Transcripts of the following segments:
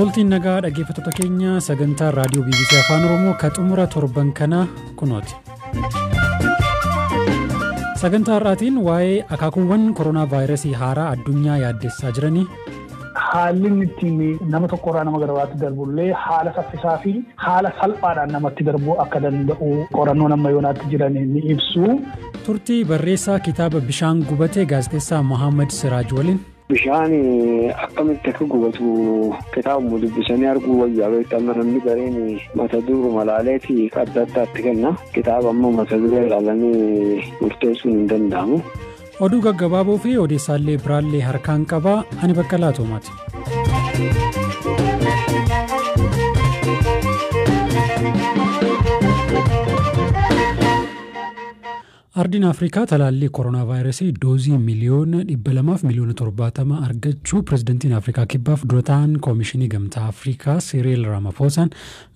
Oltiin nagaa dhaggeeffattoota keenya sagantaa raadiyoo BBC Afaan Oromoo ka xumura torban kana kunooti. Sagantaa har'aatiin waa'ee akaakuuwwan koronaa vaayirasii haaraa addunyaa yaaddessaa jiranii. Haalli ittiin nama tokkorraa nama garaatti darbullee haala saffisaa fi haala salphaadhaan namatti darbuu akka danda'u qorannoo nama yoonaatti jiran ni ibsu. Turtii barreessaa kitaaba Bishaan Gubatee gaazexeessaa Mohaammed Siraaj waliin. Bishaan akkamitti akka gubatu kitaaba dubbisanii arguu wayyaa beekama namni gareen mata duree malaaleetii adda addaatti kenna. Kitaaba ammoo mata duree ilaalanii murteessuun hin danda'amu. Oduu gaggabaaboo fi odeessaalee biraallee harkaan qabaa ani bakka laatumaati. Ardiin Afrikaa talaallii koronaa vaayirasii doozii miliyoona 270 argachuu pirezidantiin Afrikaa kibbaaf dura ta'an koomishinii gamtaa Afrikaa Cyril Ramaphosa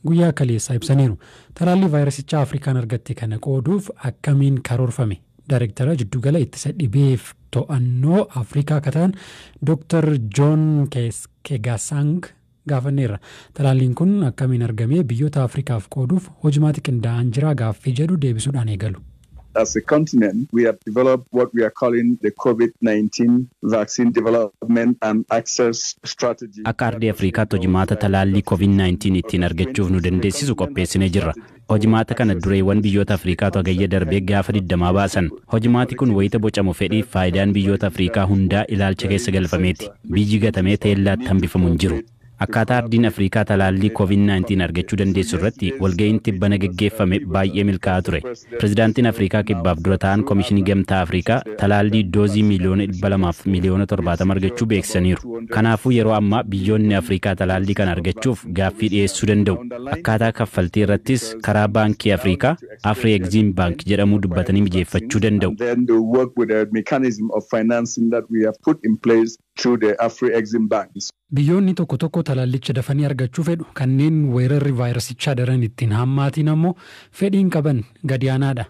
guyyaa kaleessaa ibsaniiru. Talaallii vaayirasichaa Afrikaan argatte kana qooduuf akkamiin karoorfame? Daayireektara jiddugala ittisa dhibeef to'annoo Afrikaa kataan Dr. John Kegasang gaafanneerra. Talaalliin kun akkamiin argamee biyyoota Afrikaaf qooduuf hojimaati qindaa'an jira gaaffii jedhu deebisuudhaan eegalu. As a continent, we have developed what we are calling the COVID-19 vaccine development and access strategy. Akka ardii Afrikaatti hojimaata talaallii COVID-19 ittiin argachuuf nu dandeessisu qopheessinee jirra. Hojimaata kana dureewwan biyyoota Afrikaatu hagayya darbee gaafa 20 baasan. Hojimaati kun wayita bocamu fedhii faayidaan biyyoota Afrikaa hundaa ilaalcha keessa galfameeti. Biyyi gatamee teellaatti hambifamu hin jiru. Akkaataa ardiin Afrikaa talaallii COVID-19 argachuu dandeessu irratti walga'iin tibbana gaggeeffame baay'ee milkaa'aa ture. Pirezidaantiin Afrikaa kibbaaf dura ta'an koomishinii gamtaa Afrikaa talaallii doozii miliyoona 200 miliyoona 70 argachuu beeksisaniiru. Kanaafuu yeroo ammaa biyyoonni Afrikaa talaallii kana argachuuf gaaffii dhiyeessuu danda'u. Akkaataa kaffaltii irrattis karaa baankii Afrikaa Afri-Exim Bank jedhamuu dubbatanii mijeeffachuu danda'u. Biyyoonni tokko tokko talaallicha dafanii argachuu fedhu kanneen weerarri vaayirasichaa daran ittiin hammaatiin ammoo fedhiin qaban gadi aanaadha.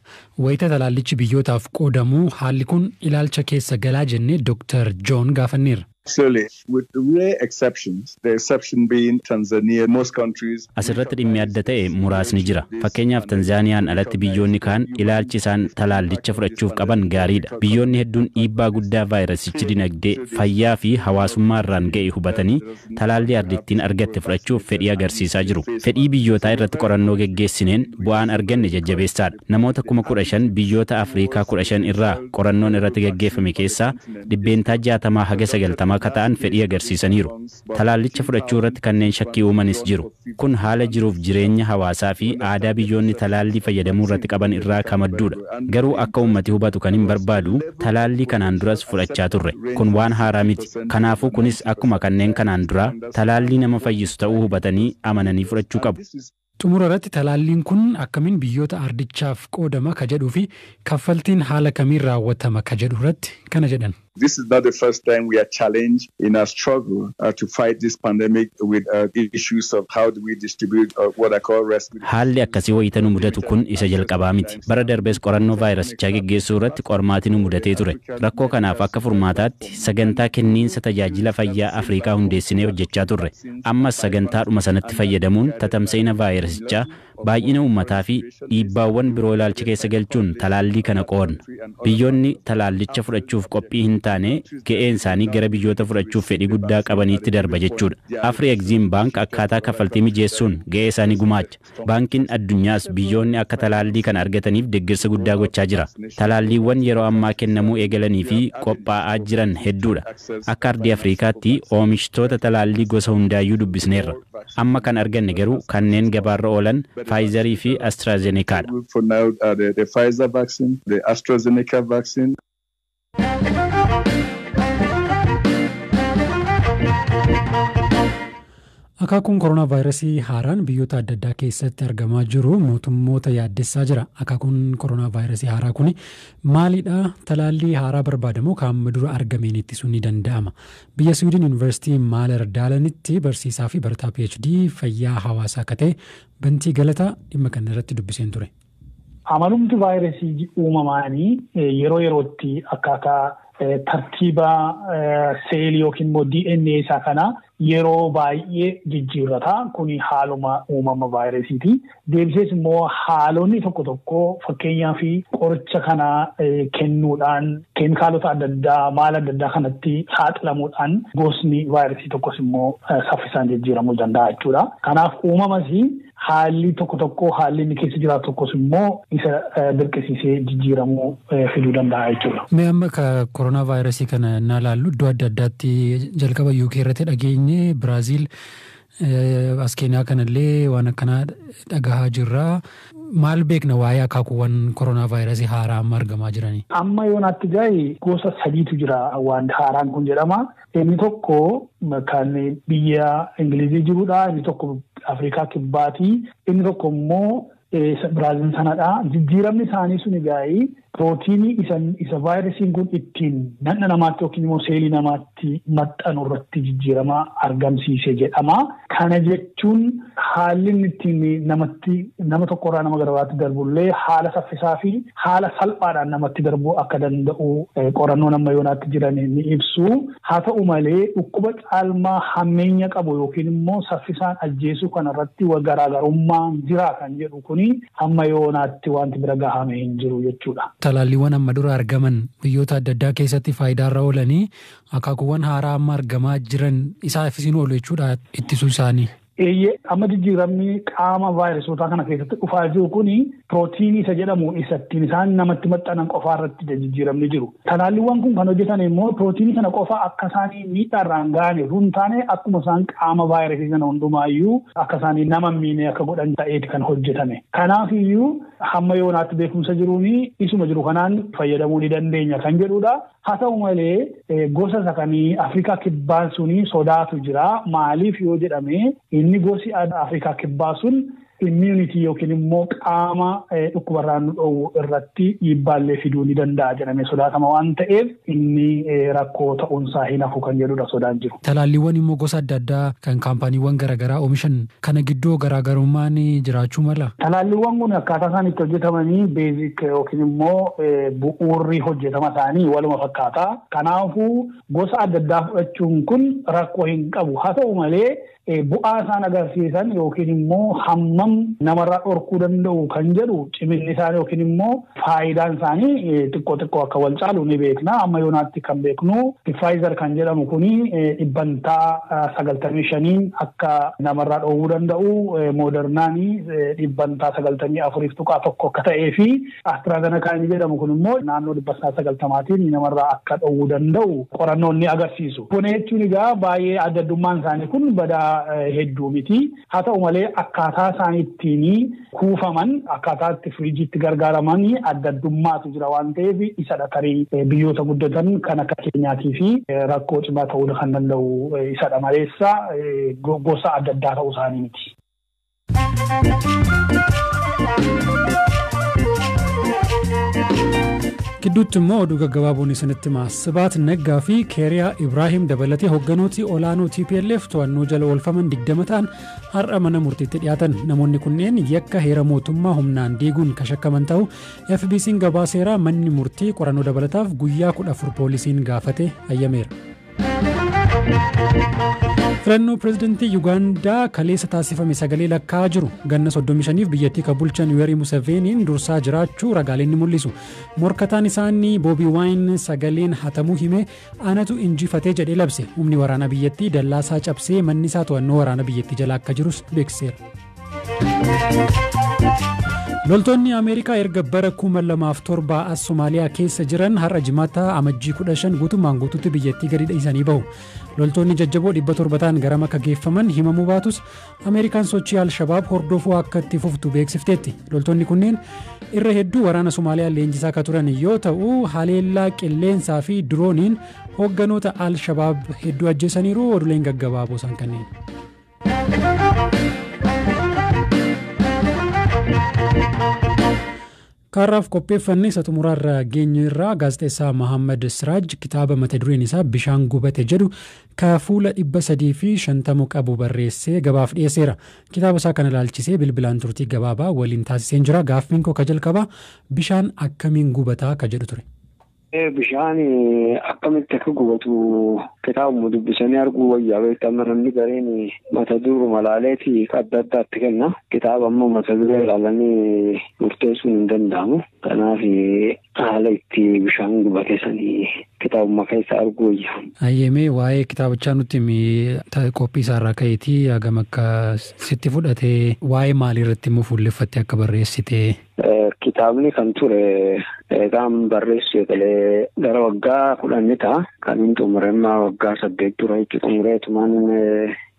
Wayita talaallichi biyyootaaf qoodamuu haalli kun ilaalcha keessa galaa jennee Dr. John gaafanneerra. Clearly, with rare exceptions, the exception being Tanzania, most countries. Asirratti dhimmi adda ta'e muraasni jira. Fakkeenyaaf Tanzaaniyaan alatti biyyoonni kaan ilaalchi isaan talaallicha fudhachuuf qaban gaariidha. Biyyoonni hedduun dhiibbaa guddaa vaayirasichi dinagdee, fayyaa fi hawaasummaa irraan ga'e hubatanii talaallii ardittiin argatte fudhachuuf fedhii agarsiisaa jiru. Fedhii biyyootaa irratti qorannoo geggeessineen bu'aan arganne jajjabeessaadha. Namoota 15,000 biyyoota Afrikaa 15 irraa qorannoon irratti geggeeffame keessaa dhibbeentaa 60 haga 90 akka ta'an fedhii agarsiisaniiru. Talaallicha fudhachuu irratti kanneen shakkii uumanis jiru. Kun haala jiruuf jireenya hawaasaa fi aadaa biyyoonni talaallii fayyadamuu irratti qaban irraa kamadduudha. Garuu akka uummati hubatu kan hin barbaadu talaallii kanaan duras fudhachaa turre. Kun waan haaraa miti. Kanaafuu kunis akkuma kanneen kanaan duraa talaallii nama fayyisu ta'uu hubatanii amananii fudhachuu qabu. Xumura irratti talaalliin kun akkamiin biyyoota ardichaaf qoodama ka jedhuu fi kaffaltiin haala kamiin raawwatama ka jedhu irratti kana jedhan. This is not the first time we are challenged in our struggle to fight this pandemic with issues of how do we distribute what I call rescue. Haalli akkasii wayita nu mudatu kun isa jalqabaa miti. Bara darbees qorannoo vaayirasichaa geggeessuu irratti qormaati nu mudatee ture. Rakkoo kanaaf akka furmaataatti sagantaa kenniinsa tajaajila fayyaa Afrikaa hundeessinee hojjechaa turre. Ammas sagantaadhuma sanatti fayyadamuun tatamsa'ina vaayirasichaa baay'ina uummataa fi dhiibbaawwan biroo ilaalcha keessa galchuun talaallii kana qoodna. Biyyoonni talaallicha fudhachuuf qophii hin taane ga'een isaanii gara biyyoota fudhachuuf fedhii guddaa qabaniitti darba jechuudha. Afri-Exim Bank akkaataa kaffaltii mijeessuun ga'ee isaanii gumaacha. Baankiin addunyaas biyyoonni akka talaallii kana argataniif deeggarsa guddaa gochaa jira. Talaalliiwwan yeroo ammaa kennamuu eegalanii fi qophaa'aa jiran hedduudha. Akka ardii Afrikaatti oomishtoota talaallii gosa hundaayyuu dubbisneerra. Amma kan arganne garuu kanneen gabaarra oolan Pfizer fi AstraZeneca. For now, the Pfizer vaccine, the AstraZeneca vaccine. Akaakuun koronaa vaayirasii haaraan biyyoota adda addaa keessatti argamaa jiru mootummoota yaaddessaa jira. Akaakuun koronaa vaayirasii haaraa kun maalidha? Talaallii haaraa barbaadamu kan dura argameen ittisuun ni danda'ama. Biyya Sweden Yuunivarsiitii Maalar Daalanitti barsiisaa fi barataa PhD fayyaa hawaasaa akka ta'e Bantii Galataa dhimma kana irratti dubbiseen ture. Amalumti vaayirasii uumamaanii yeroo yerootti akkaataa tartiiba seelii yookiin immoo DNA isaa kana yeroo baay'ee jijjiirrata kuni haaluma uumama vaayirasiiti. Deebisees immoo haalonni tokko tokko fakkeenyaaf qoricha kana kennuudhaan keemikaalota adda addaa maal adda addaa kanatti saaxilamuudhaan gosni vaayirasii tokkos immoo saffisaan jijjiiramuu danda'a jechuudha. Kanaaf uumamas haalli tokko tokko haalli inni keessa jiraatu tokkos immoo isa dirqisiisee jijjiiramuu fiduu danda'a jechuudha. Mee amma koronaa vaayirasii kana naa laallu iddoo adda addaatti jalqaba UK irratti dhageenye Biraaziil as Keeniyaa kanallee waan akkanaa dhagahaa jirra. Maal beekna waa'ee akaakuuwwan koronaa vaayirasii haaraa amma argamaa jiranii? Amma yoonaatti gahe gosa sadiitu jira waan haaraan kun jedhama. Inni tokko kan biyya Ingilizii jirudha. Inni tokko Afrikaa Kibbaati. Inni tokko immoo Biraaziil sanadha. Jijjiiramni isaanii suni gaa'ii pirootiinii isa vaayirasiin kun ittiin dhala namaatti yookiin immoo seelii namaatti maxxanu irratti jijjiirama argamsiise jedhama. Kana jechuun haalli ittiin nama tokkorraa nama garaatti darbullee haala saffisaa fi haala salphaadhaan namatti darbuu akka danda'u qorannoo nama yoonaatti jiran ni ibsu. Haa ta'u malee dhukkuba caalmaa hammeenya qabu yookiin immoo saffisaan ajjeesuu kanarratti garaagarummaan jira kan jedhu kuni amma yoonaatti wanti bira gahamee hin jiru jechuudha. Talaalliiwwan amma dura argaman biyyoota adda addaa keessatti faayidaarra oolanii akaakuuwwan haaraa amma argamaa jiran isaaf isin oolu jechuudha ittisuu isaanii. Amma jijjiiramni qaama vaayirasoota kana keessatti dhufaa jiru kuni pirootiinii isa jedhamu isattiin isaan namatti maxxanan qofaa irratti jijjiiramni jiru. Talaalliiwwan kun kan hojjetan immoo pirootiinii kana qofaa akka isaanii miidhaarraan ga'an osoo hin taane akkuma isaan qaama vaayirasii sana hundumaayyuu akka isaanii nama miine akka godhan ta'eeti kan hojjetame. Kanaafiyyuu hamma yoonaatti beekumsa jiruuni isuma jiru kanaan fayyadamuu ni dandeenya kan jedhudha. Haa ta'u malee gosa isa kanii Afrikaa Kibbaan suni sodaatu jira. Maaliif yoo jedhame inni gosi Afrikaa Kibbaa sun immunity yookiin immoo qaama dhukkubarraan nu dhoowwu irratti dhiibbaallee fiduu ni danda'a jedhamee sodaatama waan ta'eef inni rakkoo ta'uunsaa hin hafu kan jedhudha sodaan jiru. Talaalliiwwan immoo gosa adda addaa kan kaampaaniiwwan garaagaraa oomishan kana gidduu garaagarummaan jiraachuu mala? Talaalliiwwan kun akkaataa isaan itti hojjetamanii beezik yookiin immoo bu'uurri hojjetama isaanii waluma fakkaata. Kanaafuu gosa adda addaa fudhachuun kun rakkoo hin qabu. Haa ta'u malee bu'aa isaan agarsiisan yookiin immoo hammam namarraa dhorkuu danda'u kan jedhu ciminni isaanii yookiin immoo faayidaan isaanii xiqqoo akka wal caalu ni beekna. Amma yoonaatti kan beeknu Pfizer kan jedhamu kuni 95% akka namarraa dhoowwuu danda'u, Modernaani 94.1 akka ta'ee fi AstraZeneca inni jedhamu kun immoo naannoo 90% namarraa akka dhoowwuu danda'u qorannoon ni agarsiisu. Kun jechuun egaa baay'ee adda addummaan isaanii kun badaa hedduu miti. Haa ta'u malee akkaataa isaan ittiin kuufaman akkaataa itti firiijiitti gargaaraman adda addummaatu jira waan ta'eef isadha tarii biyyoota guddatan kan akka Keeniyaatii fi rakkoo cimaa ta'uu kan danda'u isadha maleessa gosa adda addaa ta'uu isaanii miti. Gidduutti immoo oduu gaggabaaboon isinitti hima. Sibaat Neggaa fi Keeriyaa Ibraahim dabalatee hogganooti olaanoo TPLF to'annoo jala oolfaman 20 ta'an har'a mana murtiitti dhiyaatan. Namoonni kunneen yakka heera mootummaa humnaan diiguun kashakkaman ta'u FBC'n gabaaseera. Manni murtii qorannoo dabalataaf guyyaa 14 poolisiin gaafate ayyameera. Filannoo pireezidantii Yuugaandaa kaleessa taasifame sagalee lakkaa'aa jiru. Ganna 35f biyyattii kan bulchan Yoweri Museveniin dursaa jiraachuu ragaaleen ni mul'isu. Morkataan isaanii Boobi Waayine sagaleen hatamuu hime anatu injifatee jedhee labse. Humni waraana biyyattii dallaasaa cabsee manni isaa to'annoo waraana biyyattii jala akka jirus beeksiseera. Loltoonni Ameerikaa erga bara 2007 as Somaaliyaa keessa jiran har'a jimaata amajjii 15 guutummaan guutuutti biyyattii gadi dhiisanii bahu. Loltoonni jajjaboo 700 ta'an gara makka geeffaman himamuu baatus Ameerikaan sochii Al-Shabaab hordofuu akka itti fuftu beeksifteetti. Loltoonni kunneen irra hedduu waraana Somaaliyaa leenjisaa akka turan yoo ta'u haleellaa qilleensaa fi dirooniin hogganoota Al-Shabaab hedduu ajjeesaniiru. Oduuleen gaggabaaboo isaan kanneen. Kaarraaf qopheeffannee isa xumuraarra geenye irraa gaazexeessaa Mohaammed Siraaj kitaaba mata dureen isaa bishaan gubate jedhu ka fuula 350 qabu barreessee gabaaf dhiyeesseera. Kitaaba isaa kana ilaalchisee bilbilaan turtii gabaabaa waliin taasiseen jira. Gaaffiin koo ka jalqabaa bishaan akkamiin gubataa ka jedhu ture. Bishaan akkamitti akka gubatu kitaabuma dubbisanii arguu wayyaa beekama namni gareen mata duree malaaleeti adda addaatti kenna. Kitaaba ammoo mata duree ilaalanii murteessuun hin danda'amu. Kanaaf haala itti bishaan gubate sanii kitaabuma keessa arguu wayya. Ayyeemee waa'ee kitaabichaa nutti qophii isaarraa ka'eetii hagam akka sitti fudhatee waa'ee maaliirratti immoo fuulleffattee akka barreessite? Kitaabni kan ture kan barreessu gara waggaa 10 ta'a. Kan inni xumureemmaa waggaa 8 tura jechuudha. Xumureetumaan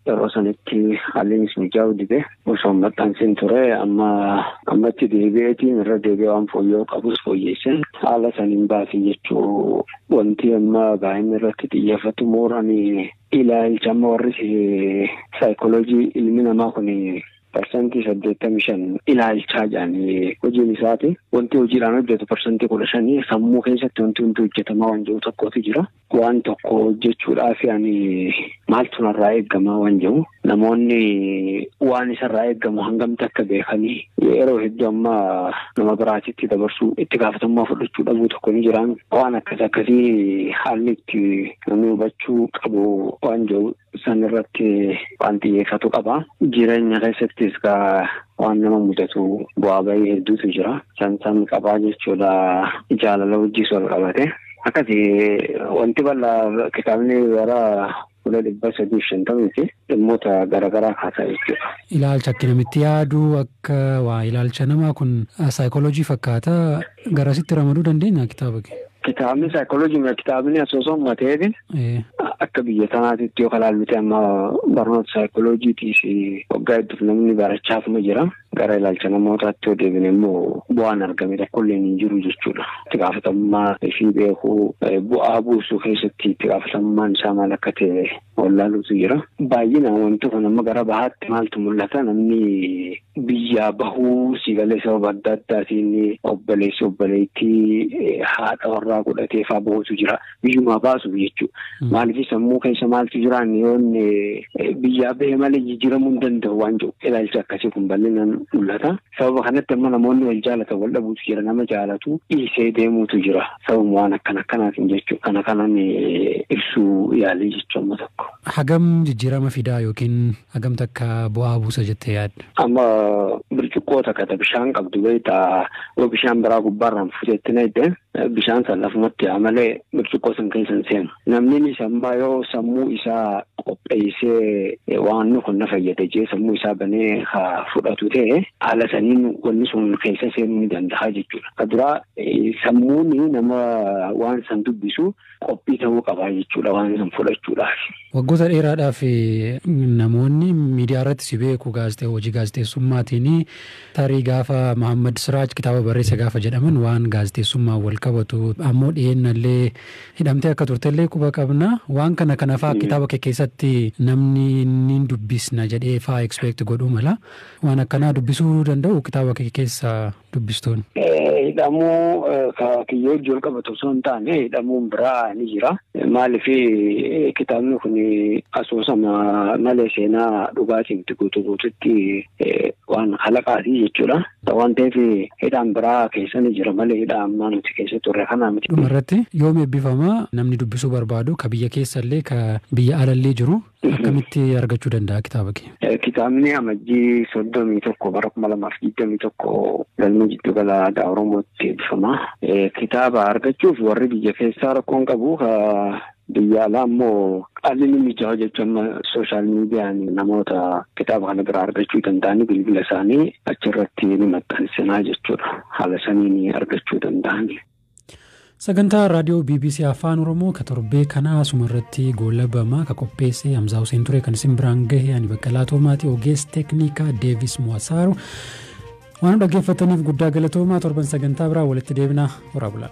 yeroo sanitti haalli mijaa'u dide osoo maxxansiin ture ammatti deebi'eetiin irra deebi'ee waan fooyya'uu qabus fooyyeessee haala saniin baasii jechuu wanti amma baay'inni irratti xiyyeeffatu mooranii ilaalcha amma warri saayikooloojii ilmi namaa kun persentii 85 ilaalchaa jedhanii hojiin isaati. Wanti hojiidhaan hojjetu persentii 15 sammuu keessatti wanti hojjetamaa waan jiru tokkotu jira. Waan tokko hojjechuudhaaf maaltu narraa eegamaa waan jiru. Namoonni waan isarraa eegamu hangamti akka beekanii yeroo hedduu amma nama biraatitti dabarsuu itti gaafatamummaa fudhachuu dhabuu tokko ni jiraan. Waan akkasii haalli itti namni hubachuu qabu waan jiru san irratti waan xiyyeeffatu qaba. Jireenya keessattis waan nama mudatu bu'aa bahii hedduutu jira. Sansaan qabaa jechuudha jaalala wajjis wal qabate. Akkasii wanti bal'aa kitaabni gara 350 dhimmoota garaagaraa kaasaa jechuudha. Ilaalcha akka namitti yaadu akka waa ilaalcha namaa kun saayikooloojii fakkaata garasitti ramaduu dandeenya kitaaba kee? Kitaabni saayikooloojii kitaabni asoosama ta'eetiin akka biyya sanaatitti yoo kalaalmite amma barnoota saayikooloojiitiif waggaa hedduuf namni barachaaf ma jira. Gara ilaalcha namootaatti yoo deebine immoo bu'aan argame tokkollee hin jiru jechuudha. Itti gaafatamummaa fi beekuu bu'aa buusuu keessatti itti gaafatamummaan isaa maal akka ta'e wallaaluutu jira. Baay'inaan wanti kun amma gara bahaatti maaltu mul'ata namni biyya bahuu siigalee sababa adda addaatiin obboleettii haadha warraa godhatee fa'aa bahuutu jira. Biyyumaa baasuuf jechuudha. Maaliif sammuu keessa maaltu jiraan yoon biyyaa bahee malee jijjiiramuu hin danda'u waan jiru. Ilaalcha akkasii kun bal'inaan mul'ata. Sababa kanatti amma namoonni wal jaalatan wal dhabuutu jira. Nama jaalatu dhiisee deemuutu jira. Sababa waan akkanaatiin jechuudha. Kanaan ibsuu yaalii jechuudha amma tokko. Hagam jijjiirama fidaa yookiin hagam takka bu'aa buusa jettee yaadda? Amma bircuqqoo takka bishaan qabdu beektaa yoo bishaan biraa gubbaarraan fuuteetti na iddeen bishaan san lafumatti malee bircuqqoo san keessan seenu. Namni sammuu yoo sammuu isaa qopheessee waan kun na fayyada jee sammuu isaa banee fudhatu ta'e haala saniin wanni sun keessa seenuu ni danda'a jechuudha. Kaduraa sammuun nama waan san dubbisu qophii ta'uu qabaa jechuudha waan san fudhachuudhaaf. Waggoota dheeraadhaaf namoonni miidiyaa irratti si beeku hojii gaazexeessummaatiin tarii gaafa Mahammad Siraaj kitaaba barreesse gaafa jedhaman waan gaazexeessummaan wal qabatu ammoo dhiyeennallee hidhamtee akka turtellee quba qabna. Waan kana fa'aa kitaaba kee keessatti namni ni dubbisna jedhee fa'aa expect godhuu mala. Waan akkanaa dubbisuu danda'u kitaaba kee keessa dubbistoonni? Hidhamuu kiyyoo wajjin wal qabatu osoo hin taane hidhamuun biraa ni jira. Maaliif kitaabni kun asoosama malee seenaa dhugaatiin guutuutti waan halaqaatii jechuudha. Waan ta'eef hidhaan biraa keessa ni jira malee hidhaa ammaa nuti keessa turre kanaa miti. Dhumarratti yoom eebbifama namni dubbisuu barbaadu ka biyya keessallee ka biyya alallee jiru akkamitti argachuu danda'a kitaaba kee? Kitaabni amajjii 31 bara 2021 galma jiddu gala aadaa Oromootti eebbifama. Kitaaba argachuuf warri biyya keessaa rakkoon qabu biyya alaa immoo haalli mijaa'u jechuun sooshaal miidiyaan namoota kitaaba kana biraa argachuu danda'anii bilbila isaanii achirratti ni maxxansinaa jechuudha. Haala saniin argachuu danda'anii. Sagantaa raadiyoo BBC Afaan Oromoo ka torbee kana asumarratti goolabama ka qopheesse Hamzaa Hussein ture kan isin biraan gahe ani Baqqalaa Toomaatii ogeessa teeknikaa Deevis Muwasaaru waan dhaggeeffataniif guddaa galatoomaa torban sagantaa biraa walitti deebinaa horaa bulaa.